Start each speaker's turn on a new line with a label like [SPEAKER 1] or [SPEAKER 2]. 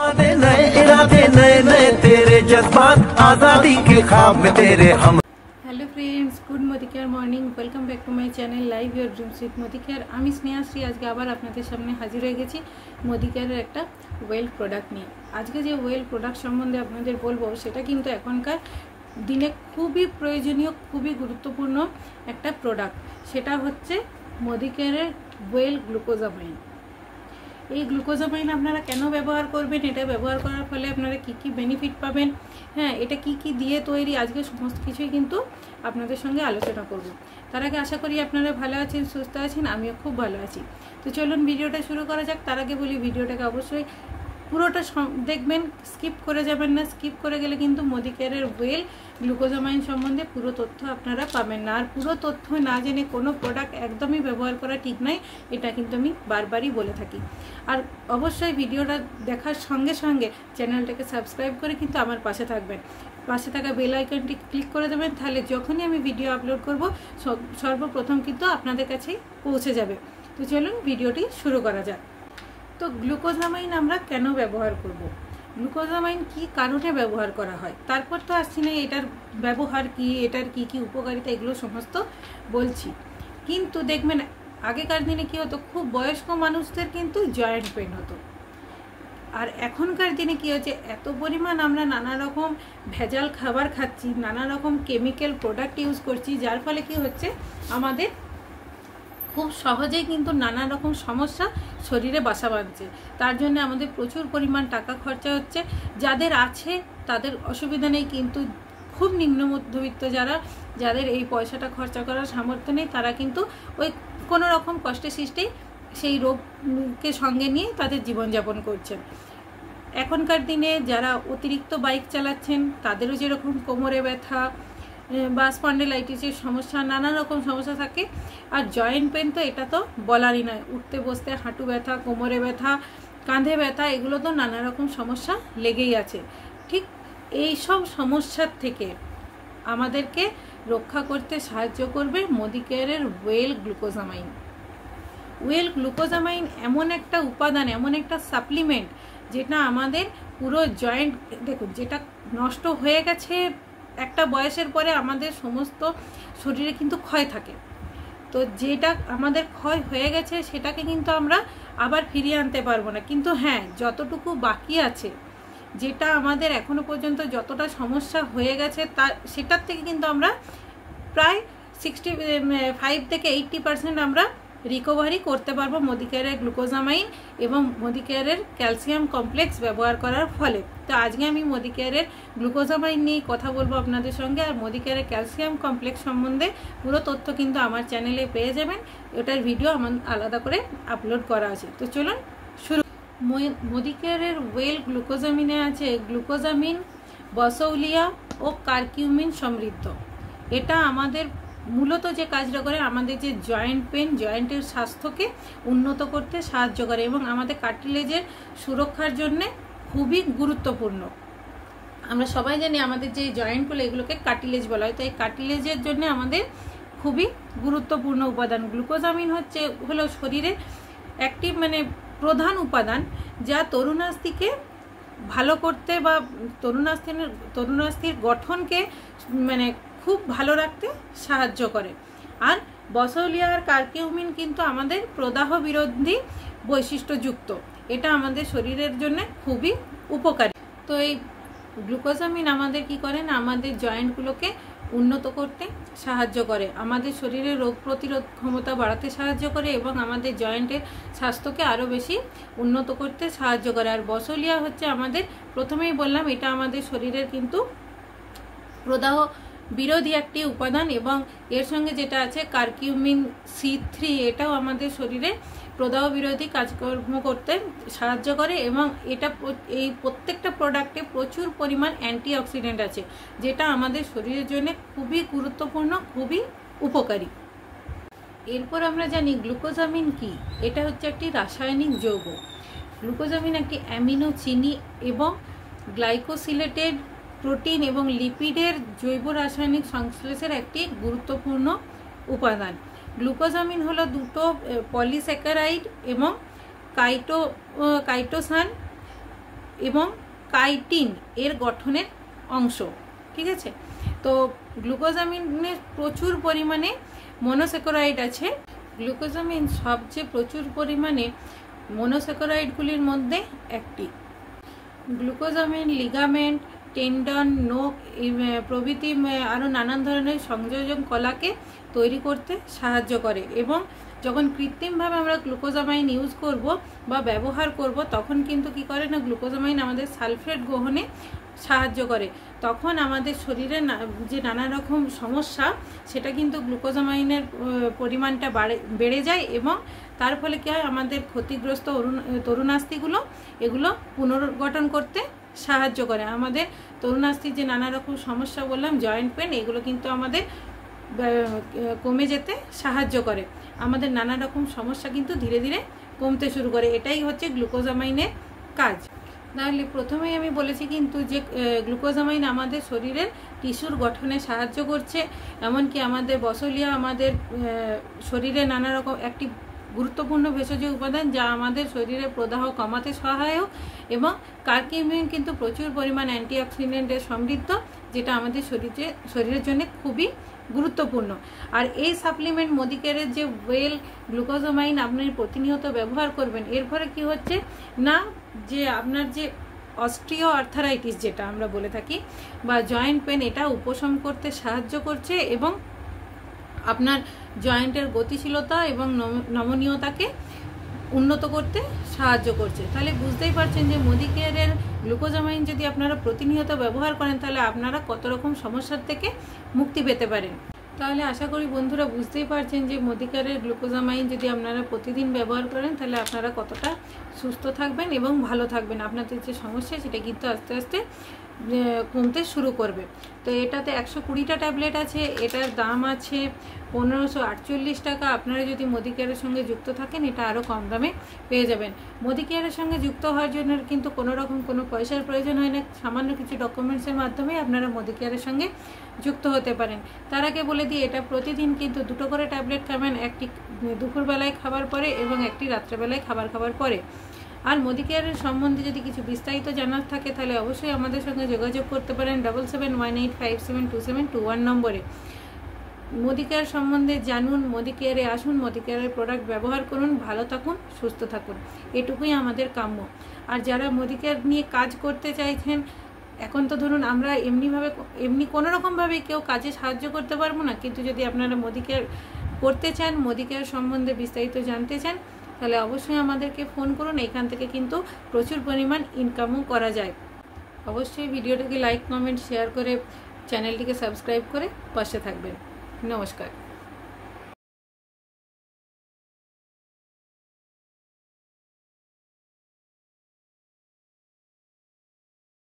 [SPEAKER 1] नए इरादे नए नए तेरे जज्बात आजादी के ख्वाब में तेरे हम।
[SPEAKER 2] Hello friends, good Modicare morning, welcome back to my channel live your dreams with Modicare. আমি স্নেহাশ্রী আজকে আবার আপনাদের সামনে হাজির হয়ে গেছি মোদিকেয়ারের একটা ওয়েল প্রোডাক্ট নিয়ে। আজকে যে ওয়েল প্রোডাক্ট সম্বন্ধে আপনাদের বলবো সেটা কিন্তু এখনকার দিনে খুবই প্রয়োজনীয়, খুবই গুরুত্বপূর্ণ একটা প্রোডাক্ট। সেটা হচ্ছে মোদিকেয়ারের ওয়েল গ্লুকোজামাইন। এই গ্লুকোজামাইন আপনারা কেন ব্যবহার করবেন, এটা ব্যবহার করার ফলে আপনারা কি কি বেনিফিট পাবেন, হ্যাঁ এটা কি কি দিয়ে তৈরি, আজকে সমস্ত কিছুই কিন্তু আপনাদের সঙ্গে আলোচনা করব। তার আগে আশা করি আপনারা ভালো আছেন, সুস্থ আছেন, আমিও খুব ভালো আছি। তো চলুন ভিডিওটা শুরু করা যাক। তার আগে বলি ভিডিওটাকে অবশ্যই পুরোটা দেখবেন, স্কিপ করে যাবেন না। স্কিপ করে গেলে কিন্তু মোদিকেয়ারের ওয়েল গ্লুকোজামাইন সম্বন্ধে পুরো তথ্য আপনারা পাবেন না। আর পুরো তথ্য না জেনে কোনো প্রোডাক্ট একদমই ব্যবহার করা ঠিক নয়, এটা কিন্তু আমি বারবারই বলে থাকি। আর অবশ্যই ভিডিওটা দেখার সঙ্গে সঙ্গে চ্যানেলটাকে সাবস্ক্রাইব করে কিন্তু আমার পাশে থাকবেন। পাশে থাকা বেল আইকনটি ক্লিক করে দেবেন, তাহলে যখনই আমি ভিডিও আপলোড করব সর্বপ্রথম কিন্তু আপনাদের কাছেই পৌঁছে যাবে। তো চলুন ভিডিওটি শুরু করা যাক। তো গ্লুকোজামাইন আমরা কেন ব্যবহার করব, গ্লুকোজামাইন কি কারণে ব্যবহার করা হয়, তারপর তো আসছি না এটার ব্যবহার কি, এটার কি কি উপকারিতা, এগুলো সমস্ত বলছি। কিন্তু দেখবেন আগেকার দিনে কি হতো, খুব বয়স্ক মানুষদের কিন্তু জয়েন্ট পেন হতো। আর এখনকার দিনে কি হচ্ছে, এত পরিমাণ আমরা নানা রকম ভেজাল খাবার খাচ্ছি, নানা রকম কেমিক্যাল প্রোডাক্ট ইউজ করছি, যার ফলে কি হচ্ছে আমাদের খুব সহজেই কিন্তু নানা রকম সমস্যা শরীরে বাসা বাঁধছে। তার জন্য আমাদের প্রচুর পরিমাণ টাকা খরচা হচ্ছে। যাদের আছে তাদের অসুবিধা নেই, কিন্তু খুব নিম্ন মধ্যবিত্ত যাদের এই পয়সাটা খরচা করার সামর্থ্য নেই, তারা কিন্তু ওই কোনো রকম কষ্টে সৃষ্টেই সেই রোগকে সঙ্গে নিয়ে তাদের জীবনযাপন করছেন। এখনকার দিনে যারা অতিরিক্ত বাইক চালাচ্ছেন তাদেরও যেরকম কোমরে ব্যথা বা স্পন্ডিলাইটিসের সমস্যা, নানা রকম সমস্যা থাকে। আর জয়েন্ট পেন তো এটা তো বলারই নয়, উঠতে বসতে হাঁটু ব্যথা, কোমরে ব্যথা, কাঁধে ব্যথা, এগুলো তো নানা রকম সমস্যা লেগেই আছে। ঠিক এই সব সমস্যার থেকে আমাদেরকে রক্ষা করতে সাহায্য করবে মোদিকেয়ারের ওয়েল গ্লুকোজামাইন। ওয়েল গ্লুকোজামাইন এমন একটা উপাদান, এমন একটা সাপ্লিমেন্ট যেটা আমাদের পুরো জয়েন্ট, দেখুন যেটা নষ্ট হয়ে গেছে একটা বয়সের পরে আমাদের সমস্ত শরীরে কিন্তু ক্ষয় থাকে। তো যেটা আমাদের ক্ষয় হয়ে গেছে সেটাকে কিন্তু আমরা আবার ফিরিয়ে আনতে পারবো না। কিন্তু হ্যাঁ, যতটুকু বাকি আছে, যেটা আমাদের এখনো পর্যন্ত যতটা সমস্যা হয়ে গেছে সেটার থেকে কিন্তু আমরা প্রায় 65 থেকে 80% আমরা রিকভারি করতে পারবো মোদিকেয়ারের গ্লুকোজামাইন এবং মোদিকেয়ারের ক্যালসিয়াম কমপ্লেক্স ব্যবহার করার ফলে। তো আজকে আমি মোদিকেয়ারের গ্লুকোজামাইন নিয়ে কথা বলবো আপনাদের সঙ্গে। আর মোদিকেয়ারের ক্যালসিয়াম কমপ্লেক্স সম্বন্ধে পুরো তথ্য কিন্তু আমার চ্যানেলে পেয়ে যাবেন, এটার ভিডিও আমার আলাদা করে আপলোড করা আছে। তো চলুন শুরু। মোদিকেয়ারের ওয়েল গ্লুকোজামিনে আছে গ্লুকোজামিন, বসৌলিয়া ও কারকিউমিন সমৃদ্ধ। এটা আমাদের মূলত যে কাজটা করে, আমাদের যে জয়েন্ট পেন, জয়েন্টের স্বাস্থ্যকে উন্নত করতে সাহায্য করে এবং আমাদের কার্টিলেজের সুরক্ষার জন্যে খুবই গুরুত্বপূর্ণ। আমরা সবাই জানি আমাদের যে জয়েন্টগুলো, এগুলোকে কার্টিলেজ বলা হয়। তো এই কার্টিলেজের জন্য আমাদের খুবই গুরুত্বপূর্ণ উপাদান গ্লুকোজামিন হলো শরীরে একটি প্রধান উপাদান, যা তরুণাস্থিকে ভালো করতে বা তরুণাস্থির গঠনকে খুব ভালো রাখতে সাহায্য করে। আর বসৌলিয়া আর কারকিউমিন কিন্তু আমাদের প্রদাহ বিরোধী বৈশিষ্ট্যযুক্ত, এটা আমাদের শরীরের জন্য খুবই উপকারী। তো এই গ্লুকোজামিন আমাদের কি করে না, আমাদের জয়েন্টগুলোকে উন্নত করতে সাহায্য করে, আমাদের শরীরে রোগ প্রতিরোধ ক্ষমতা বাড়াতে সাহায্য করে এবং আমাদের জয়েন্টের স্বাস্থ্যকে আরও বেশি উন্নত করতে সাহায্য করে। আর বসৌলিয়া হচ্ছে আমাদের, প্রথমেই বললাম, এটা আমাদের শরীরের কিন্তু প্রদাহ বিরোধী একটি উপাদান এবং এর সঙ্গে যেটা আছে কারকিউমিন C3, এটাও আমাদের শরীরে প্রদাহ বিরোধী কাজকর্ম করতে সাহায্য করে এবং এটা এই প্রত্যেকটা প্রোডাক্টে প্রচুর পরিমাণ অ্যান্টিঅক্সিডেন্ট আছে, যেটা আমাদের শরীরের জন্য খুবই গুরুত্বপূর্ণ, খুবই উপকারী। এরপর আমরা জানি গ্লুকোজামিন কি। এটা হচ্ছে একটি রাসায়নিক যৌগ। গ্লুকোজামিন একটি অ্যামিনো, চিনি এবং গ্লাইকোসিলেটেড প্রোটিন এবং লিপিডের জৈব রাসায়নিক সংশ্লেষের একটি গুরুত্বপূর্ণ উপাদান। গ্লুকোজামিন হলো দুটো পলিস্যাকারাইড এবং কাইটোসান এবং কাইটিন এর গঠনের অংশ। ঠিক আছে, তো গ্লুকোজামিনে প্রচুর পরিমাণে মনোস্যাকারাইড আছে। গ্লুকোজামিন সবচেয়ে প্রচুর পরিমাণে মনোস্যাকারাইডগুলির মধ্যে একটি। গ্লুকোজামিন লিগামেন্ট, টেন্ডন, নোক প্রভৃতি আরও নানান ধরনের সংযোজন কলাকে তৈরি করতে সাহায্য করে। এবং যখন কৃত্রিমভাবে আমরা গ্লুকোজামাইন ইউজ করব বা ব্যবহার করব, তখন কিন্তু কি করে না, গ্লুকোজামাইন আমাদের সালফেট গ্রহণে সাহায্য করে। তখন আমাদের শরীরে যে নানা রকম সমস্যা, সেটা কিন্তু গ্লুকোজামাইনের পরিমাণটা বেড়ে যায় এবং তার ফলে কী হয়, আমাদের ক্ষতিগ্রস্ত তরুণাস্থিগুলো এগুলো পুনর্গঠন করতে সাহায্য করে। আমাদের তরুণাস্থির যে নানা রকম সমস্যা বললাম, জয়েন্ট পেন, এগুলো কিন্তু আমাদের কমে যেতে সাহায্য করে। আমাদের নানা রকম সমস্যা কিন্তু ধীরে ধীরে কমতে শুরু করে। এটাই হচ্ছে গ্লুকোজামাইনের কাজ। তাহলে প্রথমেই আমি বলেছি কিন্তু যে গ্লুকোজামাইন আমাদের শরীরের টিস্যুর গঠনে সাহায্য করছে, এমনকি আমাদের বসলিয়া আমাদের শরীরে নানা রকম একটি গুরুত্বপূর্ণ ভেষজ উপাদান যা আমাদের শরীরের প্রদাহ কমাতে সহায়ক। এবং কারকিউমিন কিন্তু প্রচুর পরিমাণ অ্যান্টিঅক্সিডেন্টে সমৃদ্ধ, যেটা আমাদের শরীরের জন্য খুবই গুরুত্বপূর্ণ। আর এই সাপ্লিমেন্ট মোদিকেয়ারের যে ওয়েল গ্লুকোজামাইন আপনি প্রতিনিয়ত ব্যবহার করবেন, এর ফলে কি হচ্ছে না, যে আপনার যে অস্টিও আর্থারাইটিস যেটা আমরা বলে থাকি বা জয়েন্ট পেন, এটা উপশম করতে সাহায্য করছে এবং আপনার জয়েন্টের গতিশীলতা এবং নমনীয়তাকে উন্নত করতে সাহায্য করছে। তাহলে বুঝতেই পারছেন যে মোদিকেয়ারের গ্লুকোজামাইন যদি আপনারা প্রতিনিয়ত ব্যবহার করেন, তাহলে আপনারা কত রকম সমস্যার থেকে মুক্তি পেতে পারেন। তাহলে আশা করি বন্ধুরা বুঝতেই পারছেন যে মোদিকেয়ারের গ্লুকোজামাইন যদি আপনারা প্রতিদিন ব্যবহার করেন, তাহলে আপনারা কতটা সুস্থ থাকবেন এবং ভালো থাকবেন। আপনাদের যে সমস্যা, সেটা কিন্তু আস্তে আস্তে কমতে শুরু করবে। তো এটাতে 120টা ট্যাবলেট আছে, এটার দাম আছে 1548 টাকা। আপনারা যদি মোদিকেয়ারের সঙ্গে যুক্ত থাকেন, এটা আরও কম দামে পেয়ে যাবেন। মোদিকেয়ারের সঙ্গে যুক্ত হওয়ার জন্য কিন্তু কোনো রকম কোনো পয়সার প্রয়োজন হয় না, সামান্য কিছু ডকুমেন্টসের মাধ্যমে আপনারা মোদিকেয়ারের সঙ্গে যুক্ত হতে পারেন। তার আগে বলে দিই, এটা প্রতিদিন কিন্তু 2টো করে ট্যাবলেট খাবেন, একটি দুপুরবেলায় খাবার পরে এবং একটি রাত্রেবেলায় খাবার পরে। আর মোদিকেয়ারের সম্বন্ধে যদি কিছু বিস্তারিত জানার থাকে, তাহলে অবশ্যই আমাদের সঙ্গে যোগাযোগ করতে পারেন 7718572721 নম্বরে। মোদিকেয়ার সম্বন্ধে জানুন, মোদিকেয়ারে আসুন, মোদিকেয়ারের প্রোডাক্ট ব্যবহার করুন, ভালো থাকুন, সুস্থ থাকুন, এটুকুই আমাদের কাম্য। আর যারা মোদিকেয়ার নিয়ে কাজ করতে চাইছেন, এখন তো ধরুন আমরা এমনি কোনো রকমভাবে কেউ কাজে সাহায্য করতে পারবো না, কিন্তু যদি আপনারা মোদিকেয়ার করতে চান, মোদিকেয়ার সম্বন্ধে বিস্তারিত জানতে চান, তাহলে অবশ্যই আমাদেরকে ফোন করুন। এখান থেকে কিন্তু প্রচুর পরিমাণ ইনকামও করা যায়। অবশ্যই ভিডিওটিকে লাইক, কমেন্ট, শেয়ার করে চ্যানেলটিকে সাবস্ক্রাইব করে পাশে থাকবেন। নমস্কার।